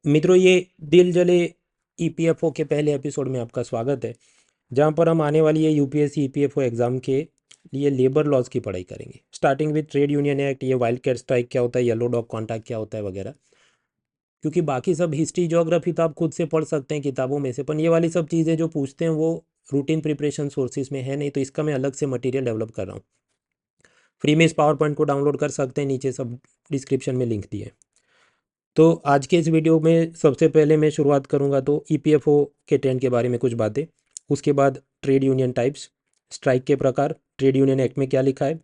मित्रों, ये दिल जले ईपीएफओ के पहले एपिसोड में आपका स्वागत है, जहां पर हम आने वाली ये यूपीएससी ईपीएफओ एग्जाम के लिए लेबर लॉज की पढ़ाई करेंगे। Starting with trade union act, ये वाइल्ड कैट स्ट्राइक क्या होता है, येलो डॉग कॉन्ट्रैक्ट क्या होता है वगैरह। क्योंकि बाकी सब हिस्ट्री ज्योग्राफी तो आप खुद से पढ़ सकते हैं किताबों में से, पर ये वाली सब चीज़ें जो पूछते हैं वो रूटीन प्रिपरेशन सोर्सेज में है नहीं, तो इसका मैं अलग से मटेरियल डेवलप कर रहा हूँ। फ्री में इस पावर पॉइंट को डाउनलोड कर सकते हैं, नीचे सब डिस्क्रिप्शन में लिंक दिए। तो आज के इस वीडियो में सबसे पहले मैं शुरुआत करूंगा तो ईपीएफओ के ट्रेंड के बारे में कुछ बातें। उसके बाद ट्रेड यूनियन टाइप्स, स्ट्राइक के प्रकार, ट्रेड यूनियन एक्ट में क्या लिखा है,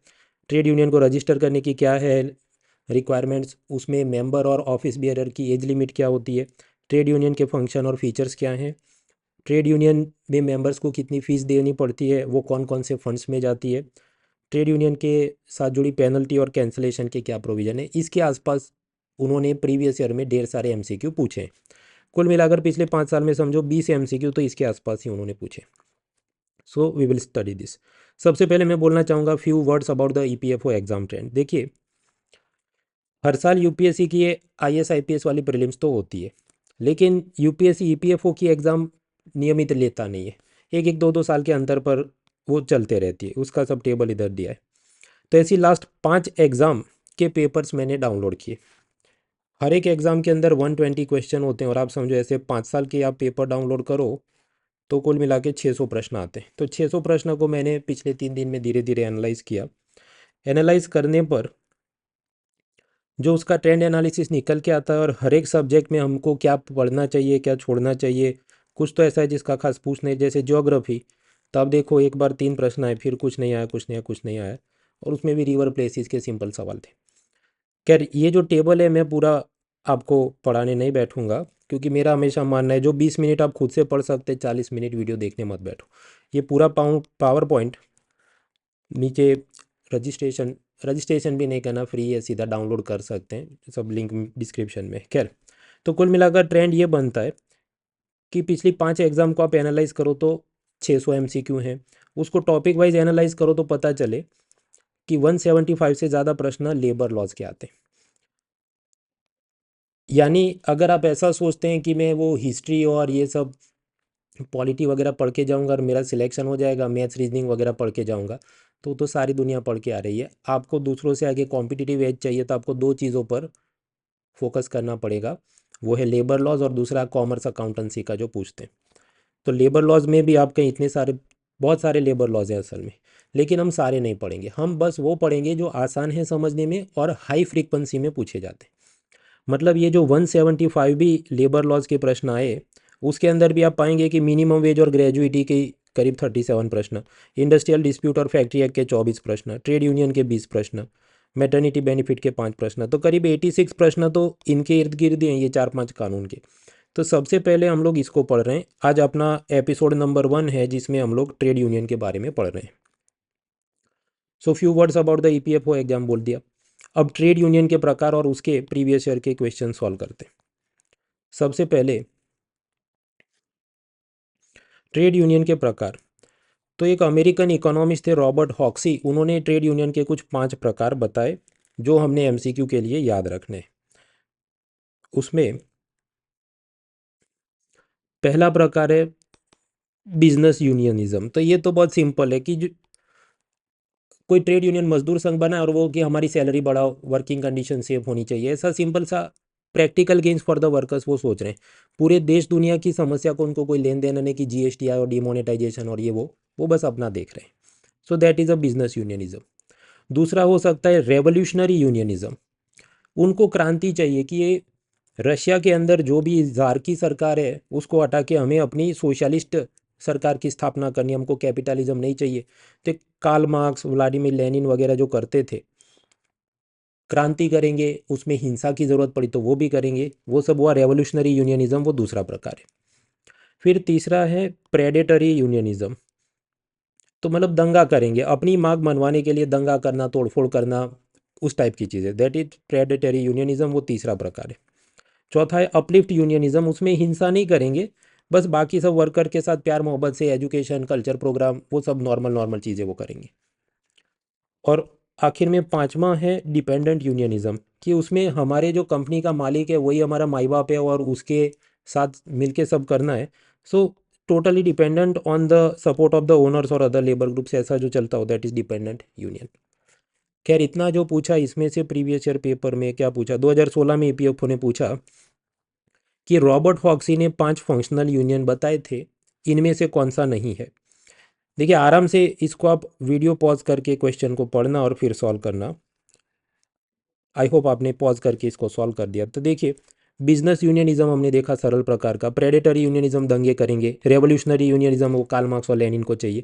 ट्रेड यूनियन को रजिस्टर करने की क्या है रिक्वायरमेंट्स, उसमें मेंबर और ऑफिस बियरर की एज लिमिट क्या होती है, ट्रेड यूनियन के फंक्शन और फीचर्स क्या हैं, ट्रेड यूनियन में मेंबर्स को कितनी फ़ीस देनी पड़ती है, वो कौन कौन से फंड्स में जाती है, ट्रेड यूनियन के साथ जुड़ी पेनल्टी और कैंसिलेशन के क्या प्रोविज़न है। इसके आसपास उन्होंने प्रीवियस ईयर में ढेर सारे एमसीक्यू पूछे हैं। कुल मिलाकर पिछले 5 साल में समझो 20 एमसीक्यू तो इसके आसपास ही उन्होंने पूछे। So we will study this. सबसे पहले मैं बोलना चाहूँगा few words about the EPFO exam trend. देखिए, हर साल यूपीएससी की ये आईएएस आईपीएस वाली प्रीलिम्स तो होती है, लेकिन यूपीएससी ईपीएफओ की एग्ज़ाम नियमित लेता नहीं है। एक एक दो दो साल के अंतर पर वो चलते रहती है। उसका सब टेबल इधर दिया है। तो ऐसी लास्ट 5 एग्ज़ाम के पेपर्स मैंने डाउनलोड किए। हर एक एग्ज़ाम के अंदर 120 क्वेश्चन होते हैं, और आप समझो ऐसे 5 साल के आप पेपर डाउनलोड करो तो कुल मिला के 600 प्रश्न आते हैं। तो 600 प्रश्न को मैंने पिछले 3 दिन में धीरे धीरे एनालाइज किया। एनालाइज करने पर जो उसका ट्रेंड एनालिसिस निकल के आता है, और हर एक सब्जेक्ट में हमको क्या पढ़ना चाहिए क्या छोड़ना चाहिए। कुछ तो ऐसा है जिसका खास पूछ नहीं, जैसे ज्योग्राफी। तो आप देखो, एक बार 3 प्रश्न आए, फिर कुछ नहीं आया, कुछ नहीं आया, कुछ नहीं आया, और उसमें भी रिवर प्लेसेस के सिंपल सवाल थे। खैर, ये जो टेबल है मैं पूरा आपको पढ़ाने नहीं बैठूंगा, क्योंकि मेरा हमेशा मानना है जो 20 मिनट आप खुद से पढ़ सकते, 40 मिनट वीडियो देखने मत बैठो। ये पूरा पावर पॉइंट नीचे रजिस्ट्रेशन रजिस्ट्रेशन भी नहीं करना, फ्री है, सीधा डाउनलोड कर सकते हैं, सब लिंक डिस्क्रिप्शन में। खैर, तो कुल मिलाकर ट्रेंड ये बनता है कि पिछली 5 एग्ज़ाम को आप एनालाइज करो तो 600 एमसीक्यू हैं। उसको टॉपिक वाइज एनालाइज करो तो पता चले कि 175 से ज़्यादा प्रश्न लेबर लॉज के आते हैं। यानी अगर आप ऐसा सोचते हैं कि मैं वो हिस्ट्री और ये सब पॉलिटी वगैरह पढ़ के जाऊंगा और मेरा सिलेक्शन हो जाएगा, मैथ्स रीजनिंग वगैरह पढ़ के जाऊंगा, तो सारी दुनिया पढ़ के आ रही है। आपको दूसरों से आगे कॉम्पिटिटिव एज चाहिए तो आपको 2 चीज़ों पर फोकस करना पड़ेगा। वो है लेबर लॉज, और दूसरा कॉमर्स अकाउंटेंसी का जो पूछते हैं। तो लेबर लॉज में भी आपके इतने सारे, बहुत सारे लेबर लॉज हैं असल में, लेकिन हम सारे नहीं पढ़ेंगे। हम बस वो पढ़ेंगे जो आसान है समझने में और हाई फ्रीक्वेंसी में पूछे जाते हैं। मतलब ये जो 175 भी लेबर लॉज के प्रश्न आए, उसके अंदर भी आप पाएंगे कि मिनिमम वेज और ग्रेजुइटी के करीब 37 प्रश्न, इंडस्ट्रियल डिस्प्यूट और फैक्ट्री एक्ट के 24 प्रश्न, ट्रेड यूनियन के 20 प्रश्न, मैटर्निटी बेनिफिट के 5 प्रश्न, तो करीब 86 प्रश्न तो इनके इर्द गिर्द हैं, ये 4-5 कानून के। तो सबसे पहले हम लोग इसको पढ़ रहे हैं। आज अपना एपिसोड नंबर 1 है, जिसमें हम लोग ट्रेड यूनियन के बारे में पढ़ रहे हैं। So few words about the EPFO exam बोल दिया। अब ट्रेड यूनियन के प्रकार और उसके प्रीवियस ईयर के क्वेश्चन सॉल्व करते हैं। सबसे पहले ट्रेड यूनियन के प्रकार। तो एक अमेरिकन इकोनॉमिस्ट थे रॉबर्ट हॉक्सी, उन्होंने ट्रेड यूनियन के कुछ 5 प्रकार बताए जो हमने एमसीक्यू के लिए याद रखने हैं। उसमें पहला प्रकार है बिजनेस यूनियनिज्म। तो ये तो बहुत सिंपल है कि कोई ट्रेड यूनियन मजदूर संघ बना और वो कि हमारी सैलरी बढ़ाओ, वर्किंग कंडीशन सेफ होनी चाहिए, ऐसा सिंपल सा practical gains for the workers वो सोच रहे हैं। पूरे देश दुनिया की समस्या को उनको कोई लेन देन नहीं कि जीएसटी आए और डिमोनेटाइजेशन और ये वो बस अपना देख रहे हैं। सो that is a business unionism. दूसरा हो सकता है रेवोल्यूशनरी यूनियनिज्म। उनको क्रांति चाहिए कि ये रशिया के अंदर जो भी ज़ार की सरकार है उसको हटा के हमें अपनी सोशलिस्ट सरकार की स्थापना करनी, हमको कैपिटलिज्म नहीं चाहिए। तो कार्ल मार्क्स, व्लादिमीर लेनिन वगैरह जो करते थे, क्रांति करेंगे, उसमें हिंसा की ज़रूरत पड़ी तो वो भी करेंगे, वो सब हुआ रेवोल्यूशनरी यूनियनिज्म, वो दूसरा प्रकार है। फिर तीसरा है प्रेडेटरी यूनियनिज्म। तो मतलब दंगा करेंगे, अपनी मांग मनवाने के लिए दंगा करना, तोड़फोड़ करना, उस टाइप की चीज़ें, दैट इज प्रेडेटरी यूनियनिज्म, वो तीसरा प्रकार है। चौथा है अपलिफ्ट यूनियनिज्म। उसमें हिंसा नहीं करेंगे, बस बाकी सब वर्कर के साथ प्यार मोहब्बत से एजुकेशन, कल्चर प्रोग्राम, वो सब नॉर्मल नॉर्मल चीज़ें वो करेंगे। और आखिर में पांचवा है डिपेंडेंट यूनियनिज्म। कि उसमें हमारे जो कंपनी का मालिक है वही हमारा माई बाप है और उसके साथ मिलके सब करना है। So totally dependent on the support of the owners और अदर लेबर ग्रुप्स, ऐसा जो चलता हो दैट इज़ डिपेंडेंट यूनियन। खैर इतना जो पूछा, इसमें से प्रीवियस ईयर पेपर में क्या पूछा, 2016 में ईपीएफओ ने पूछा कि रॉबर्ट हॉक्सी ने 5 फंक्शनल यूनियन बताए थे, इनमें से कौन सा नहीं है। देखिए आराम से इसको आप वीडियो पॉज करके क्वेश्चन को पढ़ना और फिर सॉल्व करना। आई होप आपने पॉज करके इसको सॉल्व कर दिया। तो देखिए बिजनेस यूनियनिज्म हमने देखा सरल प्रकार का, प्रेडेटरी यूनियनिज्म दंगे करेंगे, रेवोल्यूशनरी यूनियनिज्म वो कार्ल मार्क्स और लेनिन को चाहिए,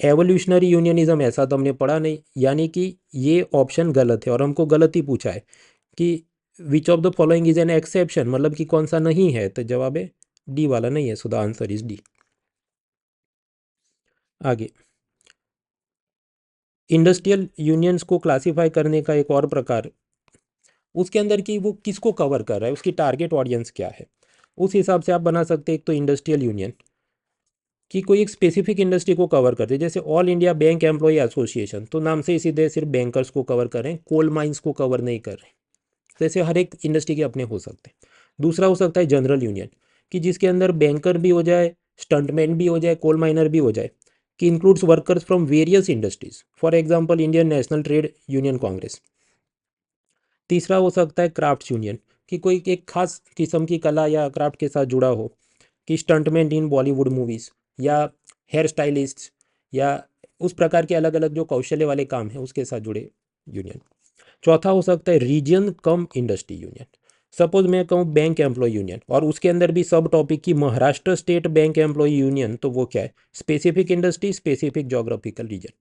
एवोल्यूशनरी यूनियनिज्म ऐसा तो हमने पढ़ा नहीं, यानी कि ये ऑप्शन गलत है और हमको गलत ही पूछा है कि which of the following is an exception, मतलब कि कौन सा नहीं है, तो जवाब है डी वाला नहीं है, सो द आंसर इज डी। आगे इंडस्ट्रियल यूनियंस को क्लासिफाई करने का एक और प्रकार, उसके अंदर की वो किसको कवर कर रहा है, उसकी टारगेट ऑडियंस क्या है, उस हिसाब से आप बना सकते हैं। एक तो इंडस्ट्रियल यूनियन कि कोई एक स्पेसिफिक इंडस्ट्री को कवर करते हैं, जैसे all India bank employ association, तो नाम से ही सीधे सिर्फ बैंकर्स को कवर कर रहे हैं, कोल माइंस को कवर नहीं कर रहे हैं। तो ऐसे हर एक इंडस्ट्री के अपने हो सकते हैं। दूसरा हो सकता है जनरल यूनियन, कि जिसके अंदर बैंकर भी हो जाए, स्टंटमैन भी हो जाए, कोल माइनर भी हो जाए, कि includes workers from various industries, for example Indian national trade union Congress. तीसरा हो सकता है क्राफ्ट्स यूनियन, कि कोई एक खास किस्म की कला या क्राफ्ट के साथ जुड़ा हो, कि स्टंटमैन इन बॉलीवुड मूवीज़, या हेयर स्टाइलिस्ट, या उस प्रकार के अलग अलग जो कौशल्य वाले काम हैं उसके साथ जुड़े यूनियन। चौथा हो सकता है रीजन कम इंडस्ट्री यूनियन, सपोज मैं कहूँ बैंक एम्प्लॉय यूनियन और उसके अंदर भी सब टॉपिक की Maharashtra state bank employ union, तो वो क्या है, specific industry, specific geographical region.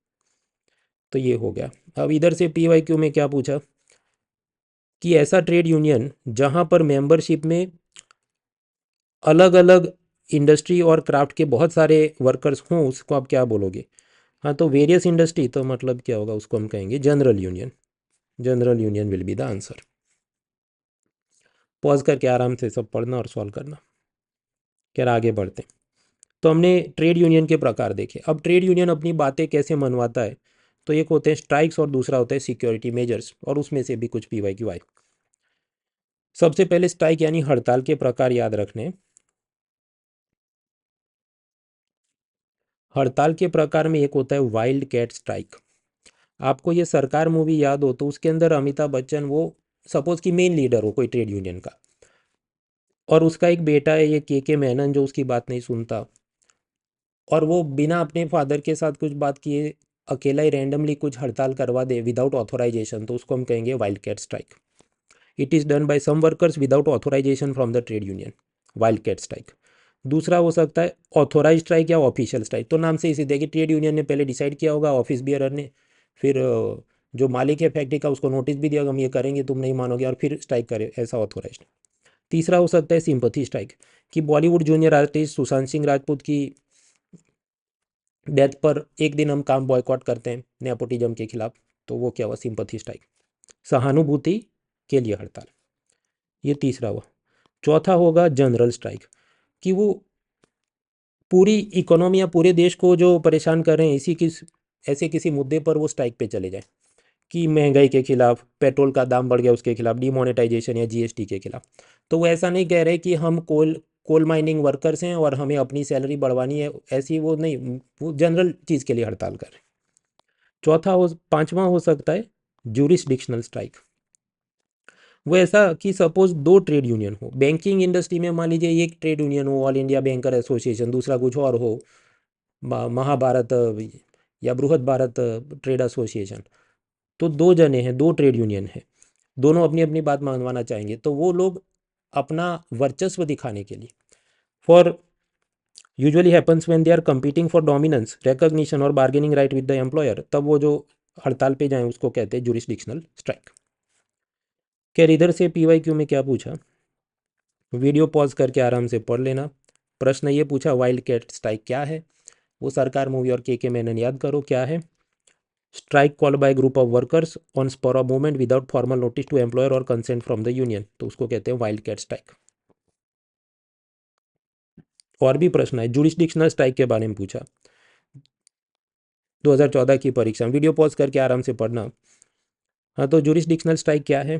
तो ये हो गया। अब इधर से पीवाईक्यू में क्या पूछा कि ऐसा ट्रेड यूनियन जहां पर मेंबरशिप में अलग अलग इंडस्ट्री और क्राफ्ट के बहुत सारे वर्कर्स हों, उसको आप क्या बोलोगे। हाँ तो वेरियस इंडस्ट्री, तो मतलब क्या होगा, उसको हम कहेंगे general union. General union will be the answer. Pause करके आराम से सब पढ़ना और सॉल्व करना। क्या आगे बढ़ते हैं। तो हमने ट्रेड यूनियन के प्रकार देखे, अब ट्रेड यूनियन अपनी बातें कैसे मनवाता है। तो एक होते हैं स्ट्राइक्स और दूसरा होता है सिक्योरिटी मेजर्स, और उसमें से भी कुछ पीवाईक्यू आए। सबसे पहले स्ट्राइक यानी हड़ताल के प्रकार याद रखने। हड़ताल के प्रकार में एक होता है वाइल्ड कैट स्ट्राइक। आपको ये सरकार मूवी याद हो तो उसके अंदर अमिताभ बच्चन वो सपोज कि मेन लीडर हो कोई ट्रेड यूनियन का, और उसका एक बेटा है ये के मेनन जो उसकी बात नहीं सुनता, और वो बिना अपने फादर के साथ कुछ बात किए अकेला ही रैंडमली कुछ हड़ताल करवा दे विदाउट ऑथोराइजेशन, तो उसको हम कहेंगे wild cat strike. It is done by some workers without authorisation from the trade union, wild cat strike. दूसरा हो सकता है ऑथोराइज स्ट्राइक या ऑफिशियल स्ट्राइक, तो नाम से ही सीधे कि ट्रेड यूनियन ने पहले डिसाइड किया होगा, ऑफिस बियरर ने, फिर जो मालिक है फैक्ट्री का उसको नोटिस भी दिया होगा हम ये करेंगे तुम नहीं मानोगे, और फिर स्ट्राइक करे, ऐसा ऑथोराइज। तीसरा हो सकता है सिंपथी स्ट्राइक, कि बॉलीवुड जूनियर आर्टिस्ट सुशांत सिंह राजपूत की डेथ पर एक दिन हम काम बॉयकॉट करते हैं नेपोटिज्म के खिलाफ, तो वो क्या हुआ, सिंपथी स्ट्राइक, सहानुभूति के लिए हड़ताल। ये तीसरा हुआ। चौथा होगा जनरल स्ट्राइक, कि वो पूरी इकोनॉमी या पूरे देश को जो परेशान कर रहे हैं इसी किस ऐसे किसी मुद्दे पर वो स्ट्राइक पे चले जाए, कि महंगाई के खिलाफ, पेट्रोल का दाम बढ़ गया उसके खिलाफ, डिमोनेटाइजेशन या जीएसटी के खिलाफ। तो वो ऐसा नहीं कह रहे कि हम कोल कोल माइनिंग वर्कर्स हैं और हमें अपनी सैलरी बढ़वानी है, ऐसी वो नहीं, वो जनरल चीज़ के लिए हड़ताल कर रहे हैं। पांचवा हो सकता है जूरिसडिक्शनल स्ट्राइक। वो ऐसा कि सपोज दो ट्रेड यूनियन हो बैंकिंग इंडस्ट्री में, मान लीजिए एक ट्रेड यूनियन हो ऑल इंडिया बैंकर एसोसिएशन, दूसरा कुछ और हो, महाभारत या बृहद भारत ट्रेड एसोसिएशन, तो दो जने हैं, दो ट्रेड यूनियन है, दोनों अपनी अपनी बात मनवाना चाहेंगे, तो वो लोग अपना वर्चस्व दिखाने के लिए, for usually happens when they are competing for dominance, recognition और bargaining right with the employer, तब वो जो हड़ताल पे जाएं उसको कहते हैं जुरिसडिक्शनल स्ट्राइक। खैर इधर से पीवाईक्यू में क्या पूछा, वीडियो पॉज करके आराम से पढ़ लेना। प्रश्न ये पूछा वाइल्ड कैट स्ट्राइक क्या है, वो सरकार मूवी और के मेनन याद करो क्या है। Strike call by group of workers on spur of movement without formal notice to employer और कंसेंट फ्रॉम द यूनियन, तो उसको कहते हैं वाइल्ड कैट स्ट्राइक। और भी प्रश्न है, जुरिसडिक्शनल स्ट्राइक के बारे में पूछा 2014 की परीक्षा में, वीडियो पॉज करके आराम से पढ़ना। हाँ तो जुरिसडिक्शनल स्ट्राइक क्या है,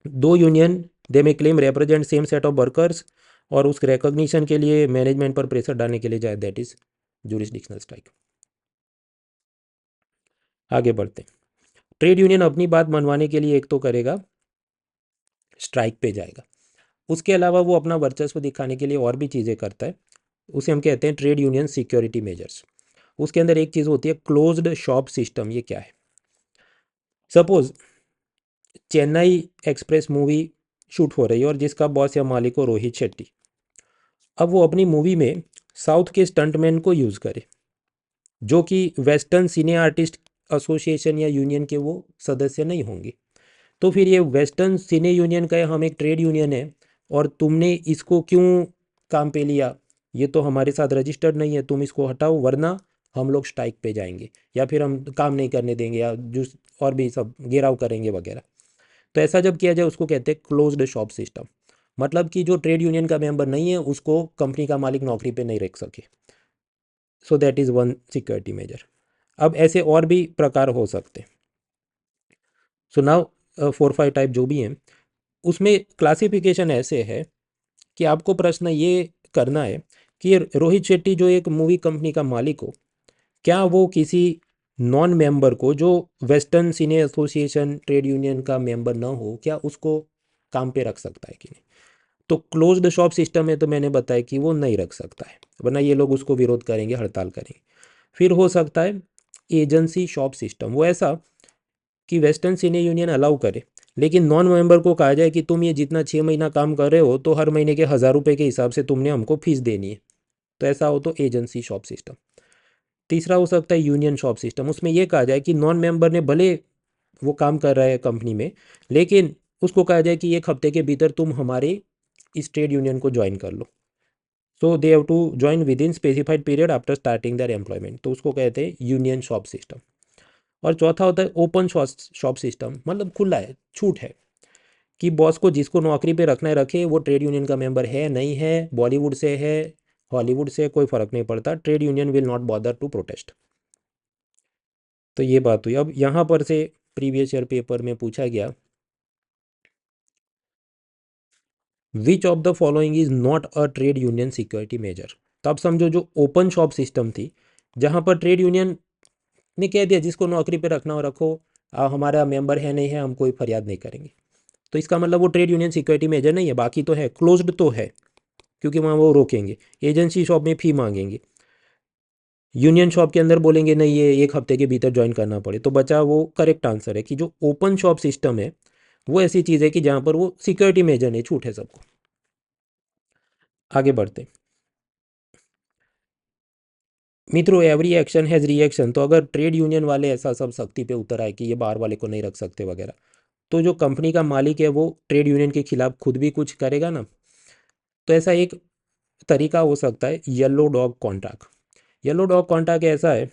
दो यूनियन दे में claim represent same set of workers, और उस रिकॉग्निशन के लिए मैनेजमेंट पर प्रेशर डालने के लिए जाए, दैट इज जुरिस्डिक्शनल स्ट्राइक। आगे बढ़ते हैं। ट्रेड यूनियन अपनी बात मनवाने के लिए एक तो करेगा, स्ट्राइक पे जाएगा। उसके अलावा वो अपना वर्चस्व दिखाने के लिए और भी चीज़ें करता है, उसे हम कहते हैं ट्रेड यूनियन सिक्योरिटी मेजर्स। उसके अंदर एक चीज़ होती है क्लोज्ड शॉप सिस्टम। ये क्या है? Suppose Chennai express movie shoot हो रही है और जिसका बॉस या मालिक हो रोहित शेट्टी। अब वो अपनी मूवी में साउथ के स्टंटमैन को यूज़ करे, जो कि वेस्टर्न सिने आर्टिस्ट एसोसिएशन या यूनियन के वो सदस्य नहीं होंगे। तो फिर ये वेस्टर्न सिने यूनियन का हम एक ट्रेड यूनियन है, और तुमने इसको क्यों काम पे लिया? ये तो हमारे साथ रजिस्टर्ड नहीं है, तुम इसको हटाओ वरना हम लोग स्ट्राइक पे जाएंगे, या फिर हम काम नहीं करने देंगे, या जो और भी सब घेराव करेंगे वगैरह। तो ऐसा जब किया जाए उसको कहते हैं क्लोज्ड शॉप सिस्टम। मतलब कि जो ट्रेड यूनियन का मेंबर नहीं है उसको कंपनी का मालिक नौकरी पे नहीं रख सके। सो that is one security measure. अब ऐसे और भी प्रकार हो सकते हैं। सो नाउ 4-5 टाइप जो भी हैं, उसमें क्लासिफिकेशन ऐसे है कि आपको प्रश्न ये करना है कि रोहित शेट्टी जो एक मूवी कंपनी का मालिक हो, क्या वो किसी नॉन मेंबर को जो वेस्टर्न सिने एसोसिएशन ट्रेड यूनियन का मेंबर ना हो, क्या उसको काम पे रख सकता है कि नहीं? तो क्लोज्ड शॉप सिस्टम है तो मैंने बताया कि वो नहीं रख सकता है, वरना ये लोग उसको विरोध करेंगे, हड़ताल करेंगे। फिर हो सकता है एजेंसी शॉप सिस्टम। वो ऐसा कि वेस्टर्न सिने यूनियन अलाउ करे, लेकिन नॉन मेंबर को कहा जाए कि तुम ये जितना 6 महीना काम कर रहे हो तो हर महीने के 1,000 रुपये के हिसाब से तुमने हमको फीस देनी है। तो ऐसा हो तो एजेंसी शॉप सिस्टम। तीसरा हो सकता है यूनियन शॉप सिस्टम। उसमें यह कहा जाए कि नॉन मेंबर ने भले वो काम कर रहा है कंपनी में, लेकिन उसको कहा जाए कि 1 हफ्ते के भीतर तुम हमारे इस ट्रेड यूनियन को ज्वाइन कर लो। So they have to join within specified period after starting their employment. तो उसको कहते हैं यूनियन शॉप सिस्टम। और चौथा होता है ओपन शॉप सिस्टम, मतलब खुला है, छूट है कि बॉस को जिसको नौकरी पे रखना है रखे, वो ट्रेड यूनियन का मेंबर है नहीं है, बॉलीवुड से है, हॉलीवुड से, कोई फ़र्क नहीं पड़ता, trade union will not bother to protest. तो ये बात हुई। अब यहाँ पर से प्रीवियस ईयर पेपर में पूछा गया, which of the following is not a trade union security measure. तो आप समझो जो ओपन शॉप सिस्टम थी, जहाँ पर ट्रेड यूनियन ने कह दिया जिसको नौकरी पे रखना हो रखो, हमारा मेंबर है नहीं है, हम कोई फरियाद नहीं करेंगे, तो इसका मतलब वो ट्रेड यूनियन सिक्योरिटी मेजर नहीं है। बाकी तो है, क्लोज्ड तो है, क्योंकि वहाँ वो रोकेंगे, एजेंसी शॉप में फ़ी मांगेंगे, यूनियन शॉप के अंदर बोलेंगे नहीं ये 1 हफ्ते के भीतर ज्वाइन करना पड़े। तो बचा वो करेक्ट आंसर है कि जो ओपन शॉप सिस्टम है वो ऐसी चीज़ है कि जहाँ पर वो सिक्योरिटी मेजर नहीं, छूट है सबको। आगे बढ़ते हैं। मित्रों, एवरी एक्शन हैज़ रिएक्शन। तो अगर ट्रेड यूनियन वाले ऐसा सब सख्ती पे उतर आए कि ये बाहर वाले को नहीं रख सकते वगैरह, तो जो कंपनी का मालिक है वो ट्रेड यूनियन के खिलाफ खुद भी कुछ करेगा ना। तो ऐसा एक तरीका हो सकता है yellow dog contract. Yellow dog contract ऐसा है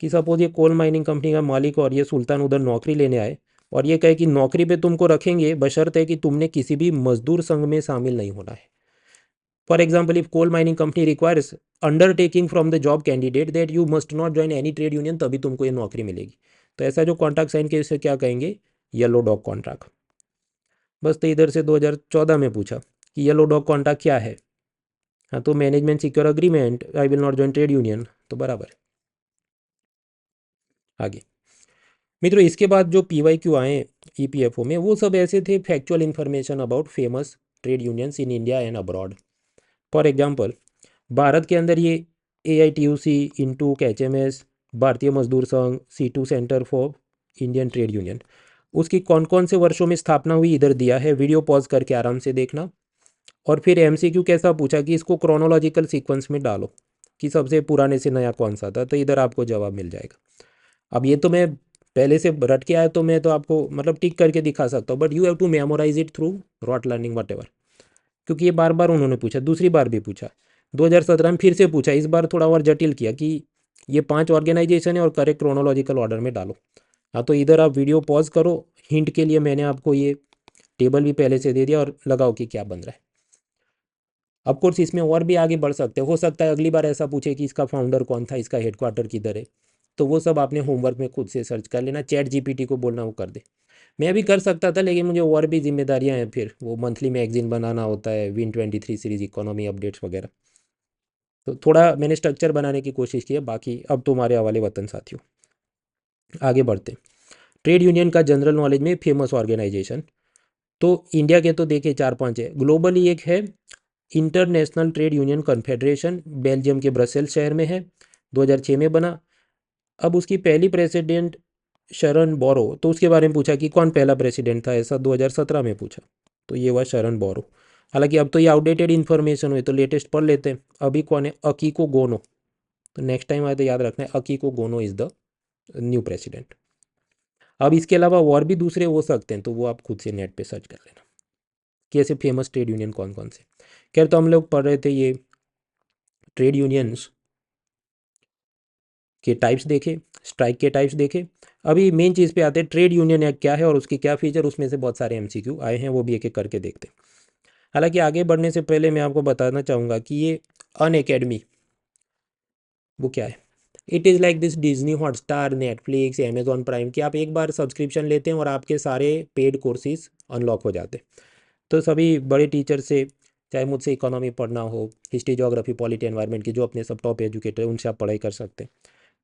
कि सपोज ये कोल माइनिंग कंपनी का मालिक और ये सुल्तान उधर नौकरी लेने आए, और ये कहे कि नौकरी पे तुमको रखेंगे बशर्ते कि तुमने किसी भी मजदूर संघ में शामिल नहीं होना है। For example, if coal mining company requires undertaking from the job candidate that you must not join any trade union, तभी तुमको ये नौकरी मिलेगी। तो ऐसा जो कॉन्ट्रैक्ट साइन किया इसे क्या कहेंगे? Yellow dog contract. बस तो इधर से 2014 में पूछा कि येलो डॉग कॉन्ट्रैक्ट क्या है। हाँ, तो management secure agreement, I will not join trade union, तो बराबर है। आगे मित्रों, इसके बाद जो PYQ आए EPFO में, वो सब ऐसे थे factual information about famous trade unions in India and abroad. For example, Bharat के अंदर ये AITUC, इंटूक, HMS, भारतीय मजदूर संघ, C2 centre for Indian trade union, उसकी कौन कौन से वर्षों में स्थापना हुई इधर दिया है, वीडियो पॉज करके आराम से देखना। और फिर MCQ कैसा पूछा कि इसको क्रोनोलॉजिकल सीक्वेंस में डालो कि सबसे पुराने से नया कौन सा था, तो इधर आपको जवाब मिल जाएगा। अब ये तो मैं पहले से रट के आया तो मैं तो आपको मतलब टिक करके दिखा सकता हूँ, but you have to memorise it through rote learning whatever, क्योंकि ये बार बार उन्होंने पूछा, दूसरी बार भी पूछा, 2017 में फिर से पूछा, इस बार थोड़ा और जटिल किया कि ये 5 ऑर्गेनाइजेशन है और करेक्ट क्रोनोलॉजिकल ऑर्डर में डालो। हाँ, तो इधर आप वीडियो पॉज करो, हिंट के लिए मैंने आपको ये टेबल भी पहले से दे दिया, और लगाओ कि क्या बन रहा है। ऑफ कोर्स इसमें और भी आगे बढ़ सकते हो सकता है अगली बार ऐसा पूछे कि इसका फाउंडर कौन था, इसका हेडक्वार्टर किधर है, तो वो सब आपने होमवर्क में खुद से सर्च कर लेना, चैट जीपीटी को बोलना वो कर दे। मैं भी कर सकता था, लेकिन मुझे और भी जिम्मेदारियां हैं, फिर वो मंथली मैगजीन बनाना होता है, Win23 सीरीज, इकोनॉमी अपडेट्स वगैरह। तो थोड़ा मैंने स्ट्रक्चर बनाने की कोशिश की है, बाकी अब तुम्हारे हवाले वतन साथियों। आगे बढ़ते हैं। ट्रेड यूनियन का जनरल नॉलेज में फेमस ऑर्गेनाइजेशन, तो इंडिया के तो देखिए 4-5 है। ग्लोबली एक है international trade union confederation, Belgium के ब्रसेल्स शहर में है, 2006 में बना। अब उसकी पहली प्रेसिडेंट शरण बोरो, तो उसके बारे में पूछा कि कौन पहला प्रेसिडेंट था, ऐसा 2017 में पूछा, तो ये हुआ शरण बोरो। हालांकि अब तो ये आउटडेटेड इन्फॉर्मेशन हुई, तो लेटेस्ट पढ़ लेते हैं। अभी कौन है, अकीको गोनो। तो नेक्स्ट टाइम आए तो याद रखना है, अकीको गोनो इज़ द न्यू प्रेसिडेंट। अब इसके अलावा और भी दूसरे हो सकते हैं, तो वो आप खुद से नेट पे सर्च कर लेना कि ऐसे फेमस ट्रेड यूनियन कौन कौन से। खैर, तो हम लोग पढ़ रहे थे ये ट्रेड यूनियंस के टाइप्स देखे, स्ट्राइक के टाइप्स देखे। अभी मेन चीज़ पे आते हैं, ट्रेड यूनियन एक्ट क्या है और उसकी क्या फीचर, उसमें से बहुत सारे एमसीक्यू आए हैं, वो भी एक एक करके देखते हैं। हालांकि आगे बढ़ने से पहले मैं आपको बताना चाहूँगा कि ये अन अकेडमी वो क्या है। It is like this Disney Hotstar, Netflix, Amazon prime, कि आप एक बार सब्सक्रिप्शन लेते हैं और आपके सारे पेड कोर्सेज अनलॉक हो जाते हैं। तो सभी बड़े टीचर से, चाहे मुझसे इकोनॉमी पढ़ना हो, हिस्ट्री, ज्योग्राफी, पॉलिटी, एनवायरनमेंट की जो अपने सब टॉप एजुकेटर हैं, उनसे आप पढ़ाई कर सकते हैं।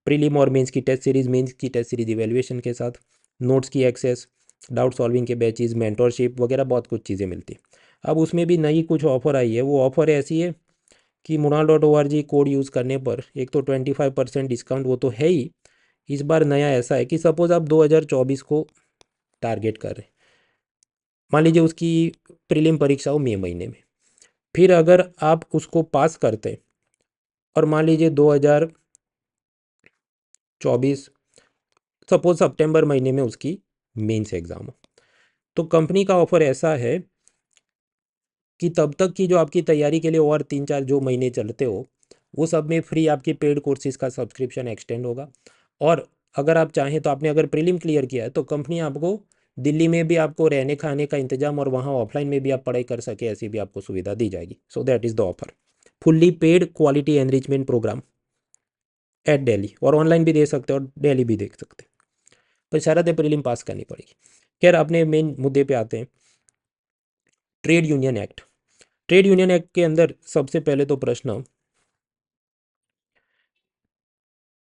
प्रीलिम और मेंस की टेस्ट सीरीज, मेंस की टेस्ट सीरीज इवैल्यूएशन के साथ, नोट्स की एक्सेस, डाउट सॉल्विंग के बैचेज, मेंटरशिप वगैरह बहुत कुछ चीज़ें मिलती हैं। अब उसमें भी नई कुछ ऑफ़र आई है, वो ऑफ़र ऐसी है कि mural.org कोड यूज़ करने पर एक तो 25% डिस्काउंट वो तो है ही, इस बार नया ऐसा है कि सपोज़ आप 2024 को टारगेट कर रहे हैं, मान लीजिए उसकी प्रीलिम परीक्षा हो मई महीने में, फिर अगर आप उसको पास करते हैं और मान लीजिए 2024 सपोज सितंबर महीने में उसकी मेंस एग्ज़ाम हो, तो कंपनी का ऑफ़र ऐसा है कि तब तक की जो आपकी तैयारी के लिए और 3-4 जो महीने चलते हो, वो सब में फ्री आपकी पेड कोर्सेज़ का सब्सक्रिप्शन एक्सटेंड होगा। और अगर आप चाहें तो आपने अगर प्रीलिम क्लियर किया है तो कंपनी आपको दिल्ली में भी आपको रहने खाने का इंतजाम और वहाँ ऑफलाइन में भी आप पढ़ाई कर सके, ऐसी भी आपको सुविधा दी जाएगी। So that is the offer, fully paid quality enrichment programme at Delhi, और ऑनलाइन भी दे सकते हो और दिल्ली भी देख सकते हैं, पर शर्त है प्रीलिम पास करनी पड़ेगी। खैर, अपने मेन मुद्दे पे आते हैं, trade union act. Trade union act के अंदर सबसे पहले तो प्रश्न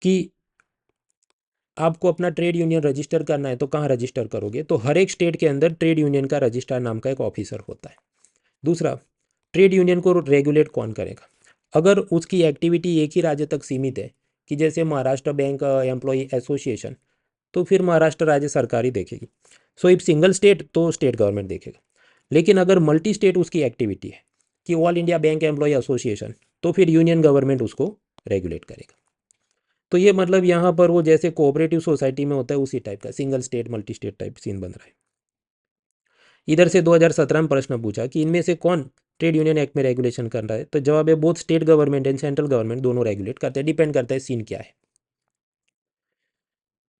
कि आपको अपना ट्रेड यूनियन रजिस्टर करना है तो कहाँ रजिस्टर करोगे, तो हर एक स्टेट के अंदर ट्रेड यूनियन का रजिस्ट्रार नाम का एक ऑफिसर होता है। दूसरा, ट्रेड यूनियन को रेगुलेट कौन करेगा, अगर उसकी एक्टिविटी एक ही राज्य तक सीमित है, कि जैसे महाराष्ट्र बैंक एम्प्लॉय एसोसिएशन, तो फिर महाराष्ट्र राज्य सरकार ही देखेगी। सो इफ सिंगल स्टेट तो स्टेट गवर्नमेंट देखेगा। लेकिन अगर मल्टी स्टेट उसकी एक्टिविटी है, कि all India bank employ association, तो फिर यूनियन गवर्नमेंट उसको रेगुलेट करेगा। तो ये मतलब यहाँ पर वो जैसे कोऑपरेटिव सोसाइटी में होता है उसी टाइप का single state multi state type scene बन रहा है। इधर से 2017 में प्रश्न पूछा कि इनमें से कौन ट्रेड यूनियन एक्ट में रेगुलेशन कर रहा है, तो जवाब है both state government and central government दोनों रेगुलेट करते हैं, डिपेंड करता है सीन क्या है।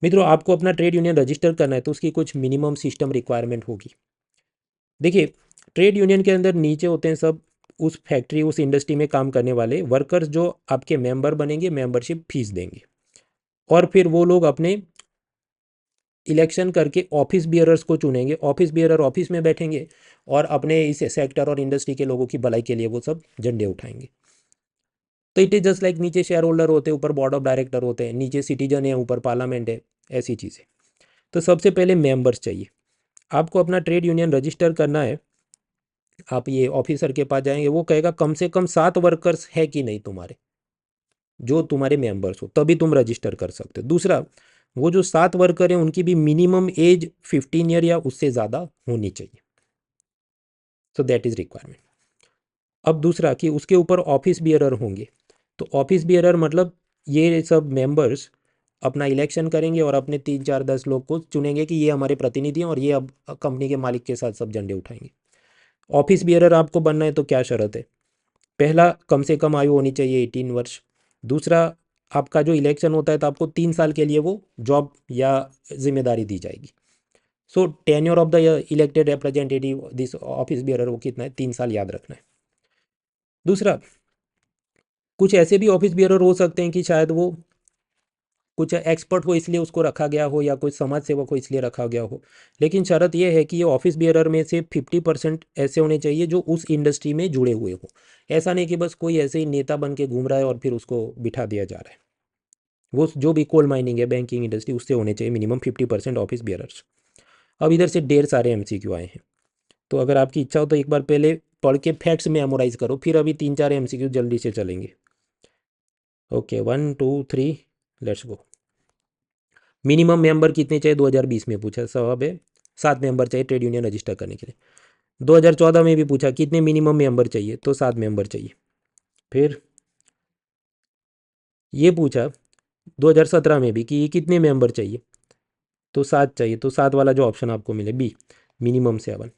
मित्रों, आपको अपना ट्रेड यूनियन रजिस्टर करना है तो उसकी कुछ मिनिमम सिस्टम रिक्वायरमेंट होगी। देखिए, ट्रेड यूनियन के अंदर नीचे होते हैं सब उस फैक्ट्री उस इंडस्ट्री में काम करने वाले वर्कर्स जो आपके मेंबर बनेंगे, मेंबरशिप फीस देंगे, और फिर वो लोग अपने इलेक्शन करके ऑफिस बियरर्स को चुनेंगे, ऑफिस बियरर ऑफिस में बैठेंगे और अपने इस सेक्टर और इंडस्ट्री के लोगों की भलाई के लिए वो सब झंडे उठाएंगे। तो इट इज़ जस्ट लाइक नीचे शेयर होल्डर होते हैं, ऊपर बोर्ड ऑफ डायरेक्टर होते हैं, नीचे सिटीजन है, ऊपर पार्लियामेंट है, ऐसी चीज़ें। तो सबसे पहले मेंबर्स चाहिए। आपको अपना ट्रेड यूनियन रजिस्टर करना है, आप ये ऑफिसर के पास जाएंगे, वो कहेगा कम से कम 7 वर्कर्स है कि नहीं तुम्हारे, जो तुम्हारे मेंबर्स हो, तभी तुम रजिस्टर कर सकते हो। दूसरा, वो जो 7 वर्कर हैं उनकी भी मिनिमम एज 15 ईयर या उससे ज़्यादा होनी चाहिए। सो दैट इज़ रिक्वायरमेंट। अब दूसरा कि उसके ऊपर ऑफिस बियरर होंगे। तो ऑफिस बियरर मतलब ये सब मेंबर्स अपना इलेक्शन करेंगे और अपने 3-4-10 लोग को चुनेंगे कि ये हमारे प्रतिनिधि हैं और ये अब कंपनी के मालिक के साथ सब झंडे उठाएंगे। ऑफिस बियरर आपको बनना है तो क्या शर्त है, पहला, कम से कम आयु होनी चाहिए 18 वर्ष। दूसरा, आपका जो इलेक्शन होता है तो आपको 3 साल के लिए वो जॉब या जिम्मेदारी दी जाएगी। So tenure of the elected representative this office bearer वो कितना है, 3 साल, याद रखना है। दूसरा, कुछ ऐसे भी ऑफिस बियरर हो सकते हैं कि शायद वो कुछ एक्सपर्ट हो इसलिए उसको रखा गया हो या कोई समाज सेवक हो इसलिए रखा गया हो, लेकिन शर्त यह है कि ये ऑफिस बियरर में से 50% ऐसे होने चाहिए जो उस इंडस्ट्री में जुड़े हुए हो। ऐसा नहीं कि बस कोई ऐसे ही नेता बन के घूम रहा है और फिर उसको बिठा दिया जा रहा है। वो जो भी कोल माइनिंग है, बैंकिंग इंडस्ट्री, उससे होने चाहिए मिनिमम 50% ऑफिस बियरर्स। अब इधर से ढेर सारे एमसीक्यू आए हैं, तो अगर आपकी इच्छा हो तो एक बार पहले पढ़ के फैक्ट्स मेमोराइज करो, फिर अभी 3-4 एमसीक्यू जल्दी से चलेंगे। Okay, 1 2 3, let's go. Minimum member कितने चाहिए 2020 में पूछा, सवाब है 7 मेंबर चाहिए ट्रेड यूनियन रजिस्टर करने के लिए। 2014 में भी पूछा कितने मिनिमम मेंबर चाहिए, तो 7 मेंबर चाहिए। फिर ये पूछा 2017 में भी कि ये कितने मेंबर चाहिए, तो 7 चाहिए, तो 7 वाला जो ऑप्शन आपको मिले बी, मिनिमम 7।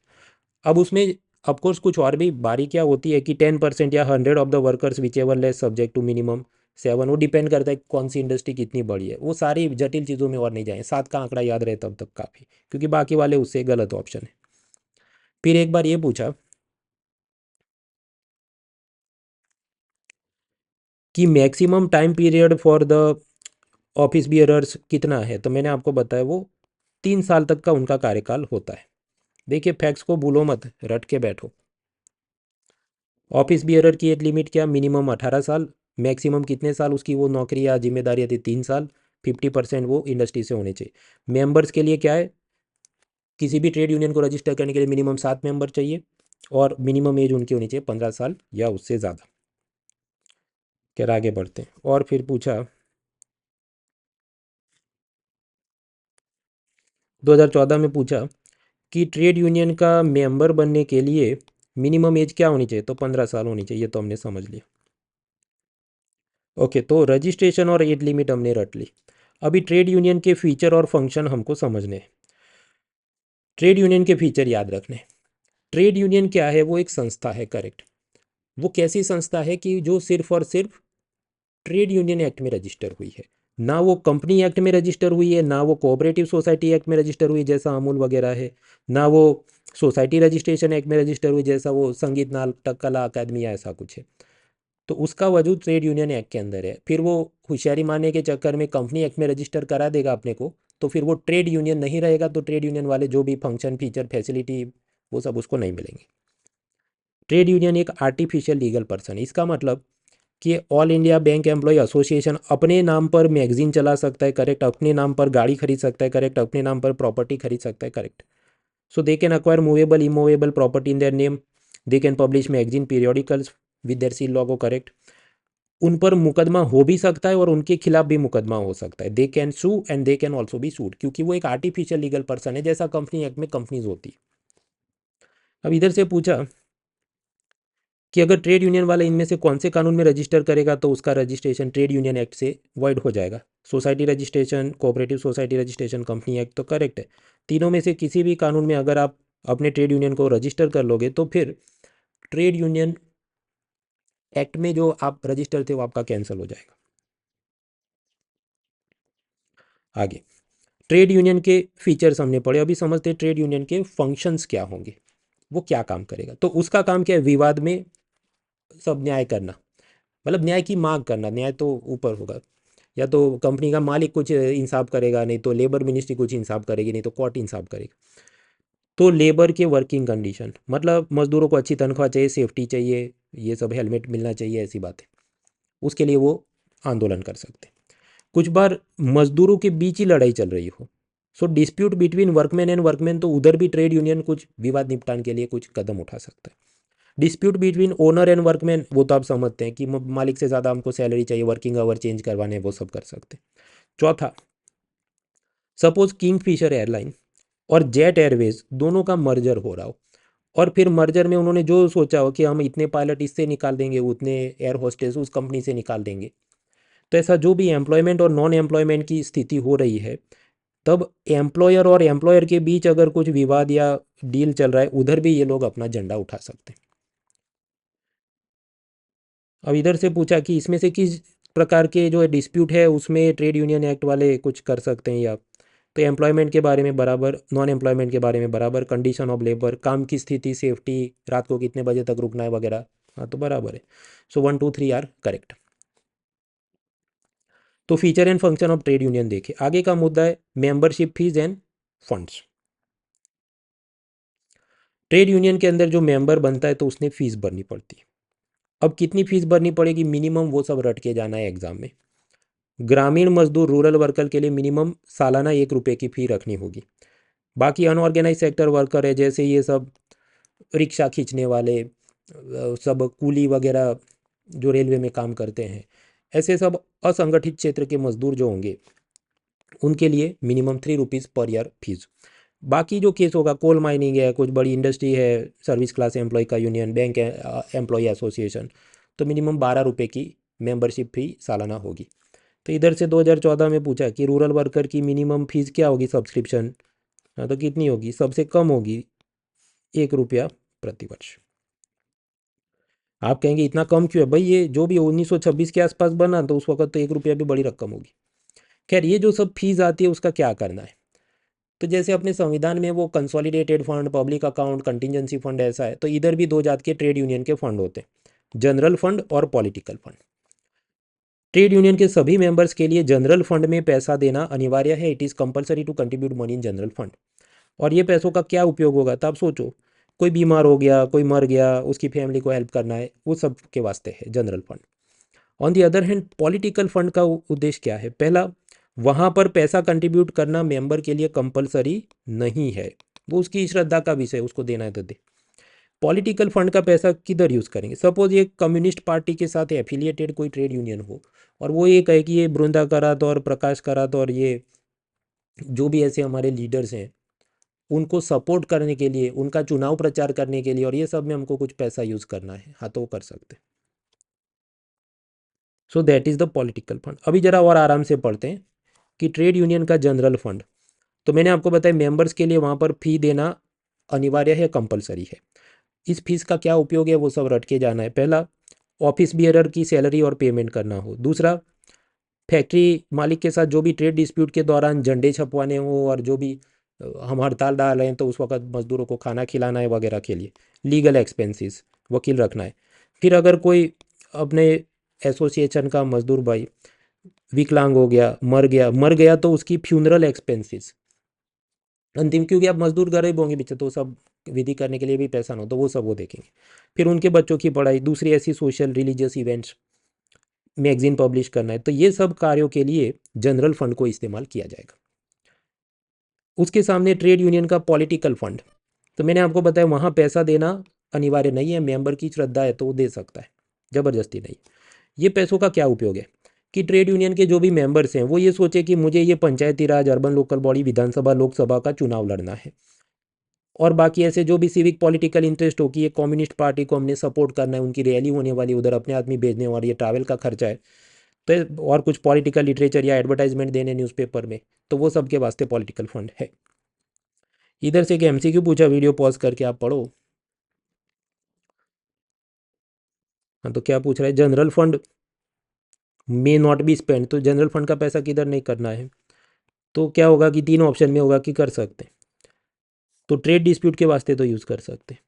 अब उसमें ऑफकोर्स कुछ और भी बारीकियाँ होती है कि 10% या 100 of the workers whichever less subject to minimum 7, वो डिपेंड करता है कौन सी इंडस्ट्री कितनी बड़ी है। वो सारी जटिल चीज़ों में और नहीं जाए, 7 का आंकड़ा याद रहे तब तक काफ़ी, क्योंकि बाकी वाले उससे गलत ऑप्शन है। फिर एक बार ये पूछा कि maximum time period for the office bearers कितना है, तो मैंने आपको बताया वो 3 साल तक का उनका कार्यकाल होता है। देखिए फैक्ट्स को भूलो मत, रट के बैठो। ऑफिस बियरर की एज लिमिट क्या, मिनिमम 18 साल, मैक्सिमम कितने साल उसकी वो नौकरी या जिम्मेदारी थी, 3 साल, 50% वो इंडस्ट्री से होने चाहिए। मेंबर्स के लिए क्या है, किसी भी ट्रेड यूनियन को रजिस्टर करने के लिए मिनिमम 7 मेंबर चाहिए और मिनिमम एज उनकी होनी चाहिए 15 साल या उससे ज़्यादा। खैर आगे बढ़ते हैं। और फिर पूछा 2014 में पूछा कि ट्रेड यूनियन का मेंबर बनने के लिए मिनिमम एज क्या होनी चाहिए, तो 15 साल होनी चाहिए, तो हमने समझ लिया। ओके, तो रजिस्ट्रेशन और एज लिमिट हमने रट ली। अभी ट्रेड यूनियन के फीचर और फंक्शन हमको समझने हैं। ट्रेड यूनियन के फीचर याद रखने। ट्रेड यूनियन क्या है, वो एक संस्था है, करेक्ट। वो कैसी संस्था है कि जो सिर्फ और सिर्फ ट्रेड यूनियन एक्ट में रजिस्टर हुई है, ना वो कंपनी एक्ट में रजिस्टर हुई है, ना वो कोऑपरेटिव सोसाइटी एक्ट में रजिस्टर हुई जैसा अमूल वगैरह है, ना वो सोसाइटी रजिस्ट्रेशन एक्ट में रजिस्टर हुई जैसा वो संगीत नाटक कला अकादमी या ऐसा कुछ है। तो उसका वजूद ट्रेड यूनियन एक्ट के अंदर है। फिर वो होशियारी मारने के चक्कर में कंपनी एक्ट में रजिस्टर करा देगा अपने को, तो फिर वो ट्रेड यूनियन नहीं रहेगा, तो ट्रेड यूनियन वाले जो भी फंक्शन फीचर फैसिलिटी वो सब उसको नहीं मिलेंगे। ट्रेड यूनियन एक आर्टिफिशियल लीगल पर्सन है। इसका मतलब कि all India bank employ association अपने नाम पर मैगजीन चला सकता है, करेक्ट, अपने नाम पर गाड़ी खरीद सकता है, करेक्ट, अपने नाम पर प्रॉपर्टी खरीद सकता है, correct. So they can acquire movable immovable property in their name, they can publish magazine periodicals with their seal logo, correct. उन पर मुकदमा हो भी सकता है और उनके खिलाफ भी मुकदमा हो सकता है, they can sue and they can also be sued, क्योंकि वो एक आर्टिफिशियल लीगल पर्सन है जैसा कंपनी एक्ट में कंपनीज होती है। अब इधर से पूछा कि अगर ट्रेड यूनियन वाला इनमें से कौन से कानून में रजिस्टर करेगा तो उसका रजिस्ट्रेशन ट्रेड यूनियन एक्ट से वॉइड हो जाएगा। Society registration, cooperative society registration, company act, तो करेक्ट है। तीनों में से किसी भी कानून में अगर आप अपने ट्रेड यूनियन को रजिस्टर कर लोगे तो फिर ट्रेड यूनियन एक्ट में जो आप रजिस्टर थे वो आपका कैंसिल हो जाएगा। आगे ट्रेड यूनियन के फीचर्स हमने पढ़े, अभी समझते हैं ट्रेड यूनियन के फंक्शंस क्या होंगे, वो क्या काम करेगा। तो उसका काम क्या है, विवाद में सब न्याय करना, मतलब न्याय की मांग करना, न्याय तो ऊपर होगा। या तो कंपनी का मालिक कुछ इंसाफ करेगा, नहीं तो लेबर मिनिस्ट्री कुछ इंसाफ करेगी, नहीं तो कोर्ट इंसाफ करेगी। तो लेबर के वर्किंग कंडीशन, मतलब मजदूरों को अच्छी तनख्वाह चाहिए, सेफ्टी चाहिए, ये सब, हेलमेट मिलना चाहिए, ऐसी बातें, उसके लिए वो आंदोलन कर सकते हैं। कुछ बार मजदूरों के बीच ही लड़ाई चल रही हो, so dispute between workman and workman, तो उधर भी ट्रेड यूनियन कुछ विवाद निपटान के लिए कुछ कदम उठा सकता है। Dispute between owner and workman, वो तो आप समझते हैं कि मालिक से ज़्यादा हमको सैलरी चाहिए, वर्किंग आवर चेंज करवाने, वो सब कर सकते हैं। चौथा, सपोज किंग फिशर एयरलाइन और जेट एयरवेज दोनों का मर्जर हो रहा हो, और फिर मर्जर में उन्होंने जो सोचा हो कि हम इतने पायलट इससे निकाल देंगे, उतने एयर होस्टेस उस कंपनी से निकाल देंगे, तो ऐसा जो भी एम्प्लॉयमेंट और नॉन एम्प्लॉयमेंट की स्थिति हो रही है, तब एम्प्लॉयर और एम्प्लॉयर के बीच अगर कुछ विवाद या डील चल रहा है, उधर भी ये लोग अपना झंडा उठा सकते हैं। अब इधर से पूछा कि इसमें से किस प्रकार के जो डिस्प्यूट है उसमें ट्रेड यूनियन एक्ट वाले कुछ कर सकते हैं, या तो एम्प्लॉयमेंट के बारे में बराबर, नॉन एम्प्लॉयमेंट के बारे में बराबर, कंडीशन ऑफ लेबर, काम की स्थिति, सेफ्टी, रात को कितने बजे तक रुकना है वगैरह, हाँ तो बराबर है। सो 1 2 3 आर करेक्ट। तो feature and function of trade union देखे। आगे का मुद्दा है membership fees end funds. Trade union के अंदर जो मेंबर बनता है तो उसने फीस भरनी पड़ती है। अब कितनी फीस भरनी पड़ेगी मिनिमम, वो सब रट के जाना है एग्जाम में। ग्रामीण मजदूर रूरल वर्कर के लिए मिनिमम सालाना 1 रुपये की फ़ी रखनी होगी। बाकी अनऑर्गेनाइज सेक्टर वर्कर है, जैसे ये सब रिक्शा खींचने वाले, सब कूली वगैरह जो रेलवे में काम करते हैं, ऐसे सब असंगठित क्षेत्र के मजदूर जो होंगे उनके लिए minimum 3 rupees per year fees. बाकी जो केस होगा, कोल माइनिंग है, कुछ बड़ी इंडस्ट्री है, सर्विस क्लास एम्प्लॉय का यूनियन, बैंक एम्प्लॉय एसोसिएशन, तो मिनिमम 12 रुपये की मेंबरशिप फ़ी सालाना होगी। तो इधर से 2014 में पूछा कि रूरल वर्कर की मिनिमम फीस क्या होगी सब्सक्रिप्शन, हाँ तो कितनी होगी, सबसे कम होगी 1 रुपया प्रति वर्ष। आप कहेंगे इतना कम क्यों है भाई, ये जो भी 1926 के आसपास बना तो उस वक्त तो 1 रुपया भी बड़ी रकम होगी। खैर, ये जो सब फीस आती है उसका क्या करना है, तो जैसे अपने संविधान में वो consolidated fund, public account, contingency fund ऐसा है, तो इधर भी दो जात के ट्रेड यूनियन के फंड होते हैं, जनरल फंड और पॉलिटिकल फंड। ट्रेड यूनियन के सभी मेंबर्स के लिए जनरल फंड में पैसा देना अनिवार्य है। It is compulsory to contribute money in general fund. और ये पैसों का क्या उपयोग होगा, तो आप सोचो, कोई बीमार हो गया, कोई मर गया, उसकी फैमिली को हेल्प करना है, वो सब के वास्ते है general fund. On the other hand political fund का उद्देश्य क्या है, पहला, वहाँ पर पैसा कंट्रीब्यूट करना मेंबर के लिए कंपलसरी नहीं है, वो उसकी श्रद्धा का विषय, उसको देना है तो दे। पॉलिटिकल फंड का पैसा किधर यूज़ करेंगे, सपोज ये कम्युनिस्ट पार्टी के साथ एफिलिएटेड कोई ट्रेड यूनियन हो और वो ये कहे कि ये बृंदा करात और प्रकाश करात और ये जो भी ऐसे हमारे लीडर्स हैं उनको सपोर्ट करने के लिए, उनका चुनाव प्रचार करने के लिए और ये सब में हमको कुछ पैसा यूज़ करना है, हाँ तो वो कर सकते हैं। सो that is the political fund. अभी ज़रा और आराम से पढ़ते हैं कि ट्रेड यूनियन का जनरल फंड, तो मैंने आपको बताया मेंबर्स के लिए वहाँ पर फ़ी देना अनिवार्य है, कंपलसरी है। इस फीस का क्या उपयोग है वो सब रट के जाना है। पहला, ऑफिस बियरर की सैलरी और पेमेंट करना हो। दूसरा, फैक्ट्री मालिक के साथ जो भी ट्रेड डिस्प्यूट के दौरान झंडे छपवाने हो और जो भी हम हड़ताल डाल रहे हैं तो उस वक्त मजदूरों को खाना खिलाना है वगैरह के लिए। लीगल एक्सपेंसेस, वकील रखना है। फिर अगर कोई अपने एसोसिएशन का मजदूर भाई विकलांग हो गया, मर गया तो उसकी फ्यूनरल एक्सपेंसेस अंतिम, क्योंकि आप मजदूर गरीब होंगे पीछे तो सब विधि करने के लिए भी पैसा ना हो तो वो सब वो देखेंगे। फिर उनके बच्चों की पढ़ाई, दूसरी ऐसी social religious events, magazine publish करना है, तो ये सब कार्यों के लिए जनरल फंड को इस्तेमाल किया जाएगा। उसके सामने ट्रेड यूनियन का पॉलिटिकल फंड, तो मैंने आपको बताया वहाँ पैसा देना अनिवार्य नहीं है, मेंबर की श्रद्धा है तो वो दे सकता है, ज़बरदस्ती नहीं। ये पैसों का क्या उपयोग है कि ट्रेड यूनियन के जो भी मेंबर्स हैं वो ये सोचे कि मुझे ये पंचायती राज, अर्बन लोकल बॉडी, विधानसभा, लोकसभा का चुनाव लड़ना है, और बाकी ऐसे जो भी सिविक पॉलिटिकल इंटरेस्ट हो कि ये कम्युनिस्ट पार्टी को हमने सपोर्ट करना है, उनकी रैली होने वाली, उधर अपने आदमी भेजने और ये ट्रैवल का खर्चा है, तो और कुछ पॉलिटिकल लिटरेचर या एडवर्टाइजमेंट देने न्यूज़पेपर में, तो वो सबके वास्ते पॉलिटिकल फंड है। इधर से एक एमसीक्यू पूछा, वीडियो पॉज करके आप पढ़ो। हाँ, तो क्या पूछ रहा है, general fund may not be spend, तो जनरल फंड का पैसा किधर नहीं करना है, तो क्या होगा कि तीन ऑप्शन में होगा कि कर सकते हैं। तो ट्रेड डिस्प्यूट के वास्ते तो यूज़ कर सकते हैं,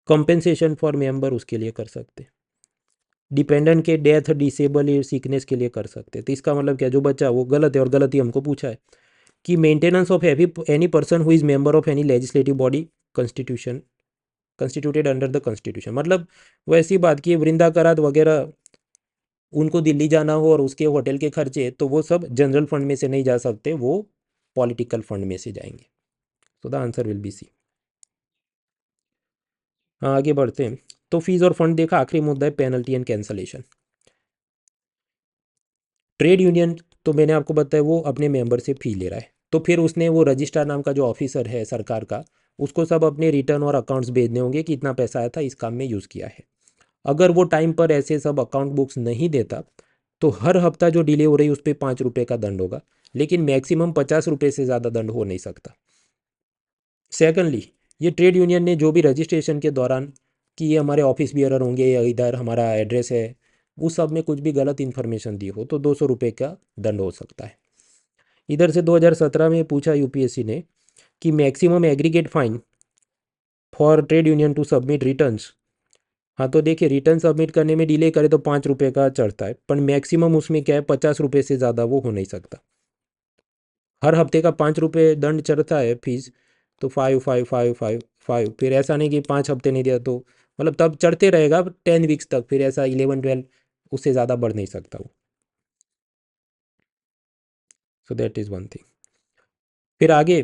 कंपेंसेशन फॉर मेंबर उसके लिए कर सकते हैं, डिपेंडेंट के डेथ, डिसेबल या सिकनेस के लिए कर सकते हैं। तो इसका मतलब क्या, जो बच्चा वो गलत है, और गलती हमको पूछा है कि maintenance of any person who is member of any legislative body constitution constituted under the constitution, मतलब वो ऐसी बात की वृंदा करात वगैरह उनको दिल्ली जाना हो और उसके होटल के खर्चे, तो वो सब जनरल फंड में से नहीं जा सकते, वो पॉलिटिकल फंड में से जाएंगे। So the answer will be C. हाँ, आगे बढ़ते हैं। तो फीस और फंड देखा, आखिरी मुद्दा है penalty and cancellation. Trade union, तो मैंने आपको बताया वो अपने मेंबर से फी ले रहा है, तो फिर उसने वो रजिस्ट्रार नाम का जो ऑफिसर है सरकार का, उसको सब अपने रिटर्न और अकाउंट्स भेजने होंगे कि इतना पैसा आया था, इस काम में यूज़ किया है। अगर वो टाइम पर ऐसे सब अकाउंट बुक्स नहीं देता तो हर हफ्ता जो डिले हो रही है उस पर 5 रुपये का दंड होगा, लेकिन मैक्सिमम 50 रुपये से ज़्यादा दंड हो नहीं सकता। सेकंडली, ये ट्रेड यूनियन ने जो भी रजिस्ट्रेशन के दौरान कि ये हमारे ऑफिस बियरर होंगे या इधर हमारा एड्रेस है, उस सब में कुछ भी गलत इन्फॉर्मेशन दी हो तो 200 रुपये का दंड हो सकता है। इधर से 2017 में पूछा यूपीएससी ने कि maximum aggregate fine for trade union to submit returns हाँ तो देखिए, रिटर्न सबमिट करने में डिले करे तो 5 रुपये का चढ़ता है, पर मैक्सिमम उसमें क्या है, 50 रुपये से ज़्यादा वो हो नहीं सकता। हर हफ्ते का 5 रुपये दंड चढ़ता है फीस, तो 5 5 5 5 5, फिर ऐसा नहीं कि 5 हफ्ते नहीं दिया तो, मतलब तब चढ़ते रहेगा 10 वीक्स तक, फिर ऐसा 11 12, उससे ज़्यादा बढ़ नहीं सकता वो। सो दैट इज़ वन थिंग। फिर आगे,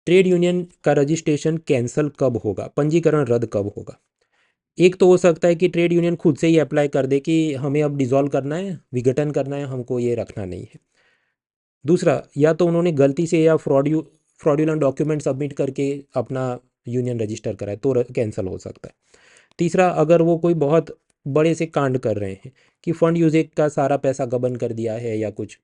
ट्रेड यूनियन का रजिस्ट्रेशन कैंसल कब होगा, पंजीकरण रद्द कब होगा। एक तो हो सकता है कि ट्रेड यूनियन खुद से ही अप्लाई कर दे कि हमें अब डिज़ोल्व करना है, विघटन करना है, हमको ये रखना नहीं है। दूसरा, या तो उन्होंने गलती से या फ्रॉडुलेंट डॉक्यूमेंट सबमिट करके अपना यूनियन रजिस्टर कराए तो कैंसिल हो सकता है। तीसरा, अगर वो कोई बहुत बड़े से कांड कर रहे हैं कि फंड यूजेज का सारा पैसा गबन कर दिया है या कुछ,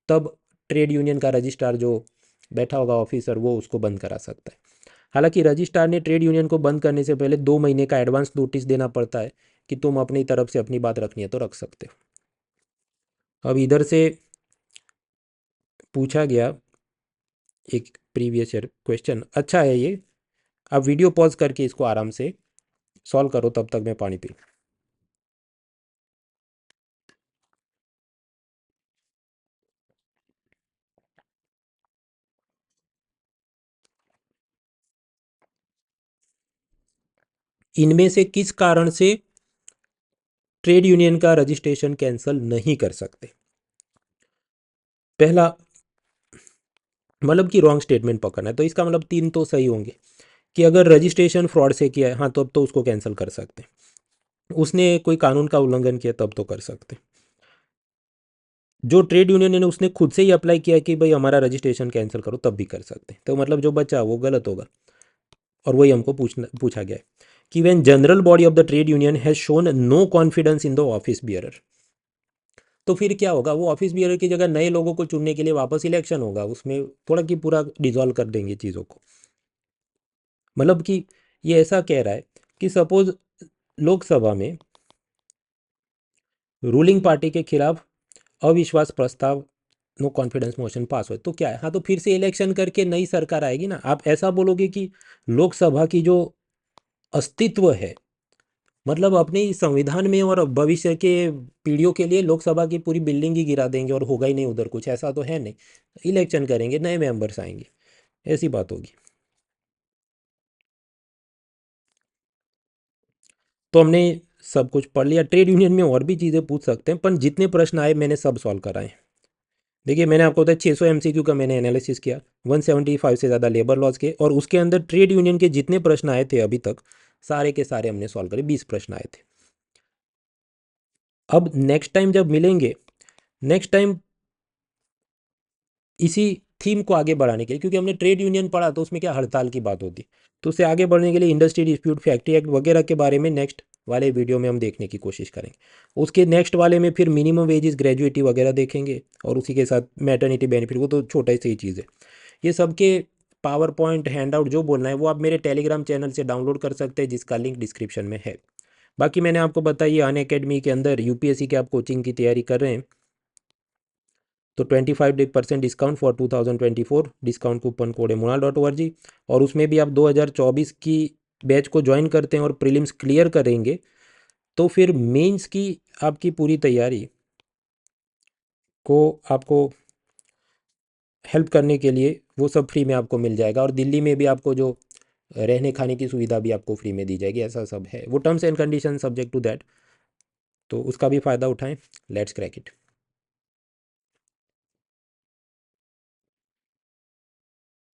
तब ट्रेड यूनियन का रजिस्ट्रार जो बैठा होगा ऑफिसर, वो उसको बंद करा सकता है। हालांकि रजिस्ट्रार ने ट्रेड यूनियन को बंद करने से पहले 2 महीने का एडवांस नोटिस देना पड़ता है कि तुम अपनी तरफ से अपनी बात रखनी है तो रख सकते हो। अब इधर से पूछा गया एक प्रीवियस ईयर क्वेश्चन, अच्छा है ये। आप वीडियो पॉज करके इसको आराम से सॉल्व करो, तब तक मैं पानी पी। इनमें से किस कारण से ट्रेड यूनियन का रजिस्ट्रेशन कैंसिल नहीं कर सकते। पहला, मतलब कि रॉन्ग स्टेटमेंट पकड़ना है, तो इसका मतलब तीन तो सही होंगे कि अगर रजिस्ट्रेशन फ्रॉड से किया है, हाँ तो अब तो उसको कैंसिल कर सकते हैं। उसने कोई कानून का उल्लंघन किया तब तो कर सकते हैं। जो ट्रेड यूनियन है उसने खुद से ही अप्लाई किया कि भाई हमारा रजिस्ट्रेशन कैंसिल करो, तब भी कर सकते हैं। तो मतलब जो बचा वो गलत होगा, और वही हमको पूछा गया है कि when general body of the trade union has shown no confidence in the office bearer, तो फिर क्या होगा, वो ऑफिस बियरर की जगह नए लोगों को चुनने के लिए वापस इलेक्शन होगा, उसमें थोड़ा कि पूरा डिजॉल्व कर देंगे चीज़ों को। मतलब कि ये ऐसा कह रहा है कि सपोज लोकसभा में रूलिंग पार्टी के खिलाफ अविश्वास प्रस्ताव, नो कॉन्फिडेंस मोशन पास हो, तो क्या है, हाँ तो फिर से इलेक्शन करके नई सरकार आएगी ना। आप ऐसा बोलोगे कि लोकसभा की जो अस्तित्व है, मतलब अपने संविधान में और भविष्य के पीढ़ियों के लिए लोकसभा की पूरी बिल्डिंग ही गिरा देंगे और होगा ही नहीं उधर कुछ, ऐसा तो है नहीं। इलेक्शन करेंगे, नए मेंबर्स आएंगे, ऐसी बात होगी। तो हमने सब कुछ पढ़ लिया। ट्रेड यूनियन में और भी चीज़ें पूछ सकते हैं, पर जितने प्रश्न आए मैंने सब सॉल्व कराए। देखिए, मैंने आपको बताया 600 एमसीक्यू का मैंने एनालिसिस किया, 175 से ज़्यादा लेबर लॉज के, और उसके अंदर ट्रेड यूनियन के जितने प्रश्न आए थे अभी तक, सारे के सारे हमने सॉल्व करे, 20 प्रश्न आए थे। अब नेक्स्ट टाइम जब मिलेंगे, नेक्स्ट टाइम इसी थीम को आगे बढ़ाने के लिए, क्योंकि हमने ट्रेड यूनियन पढ़ा तो उसमें क्या हड़ताल की बात होती, तो उससे आगे बढ़ने के लिए इंडस्ट्री डिस्प्यूट, फैक्ट्री एक्ट वगैरह के बारे में नेक्स्ट वाले वीडियो में हम देखने की कोशिश करेंगे। उसके नेक्स्ट वाले में फिर मिनिमम वेजेस, ग्रेजुएटी वगैरह देखेंगे, और उसी के साथ मैटरनिटी बेनिफिट, वो तो छोटा सी चीज़ है। ये सबके पावर पॉइंट हैंड आउट जो बोलना है वो आप मेरे टेलीग्राम चैनल से डाउनलोड कर सकते हैं, जिसका लिंक डिस्क्रिप्शन में है। बाकी मैंने आपको बताया, अन अकेडमी के अंदर यूपीएससी के आप कोचिंग की तैयारी कर रहे हैं तो 25% discount for 2024, discount coupon code है monal.org। और उसमें भी आप 2024 की बैच को ज्वाइन करते हैं और प्रीलिम्स क्लियर करेंगे, तो फिर मेंस की आपकी पूरी तैयारी को आपको हेल्प करने के लिए वो सब फ्री में आपको मिल जाएगा, और दिल्ली में भी आपको जो रहने खाने की सुविधा भी आपको फ्री में दी जाएगी, ऐसा सब है। वो terms and condition subject to that, तो उसका भी फ़ायदा उठाएं। Let's crack it.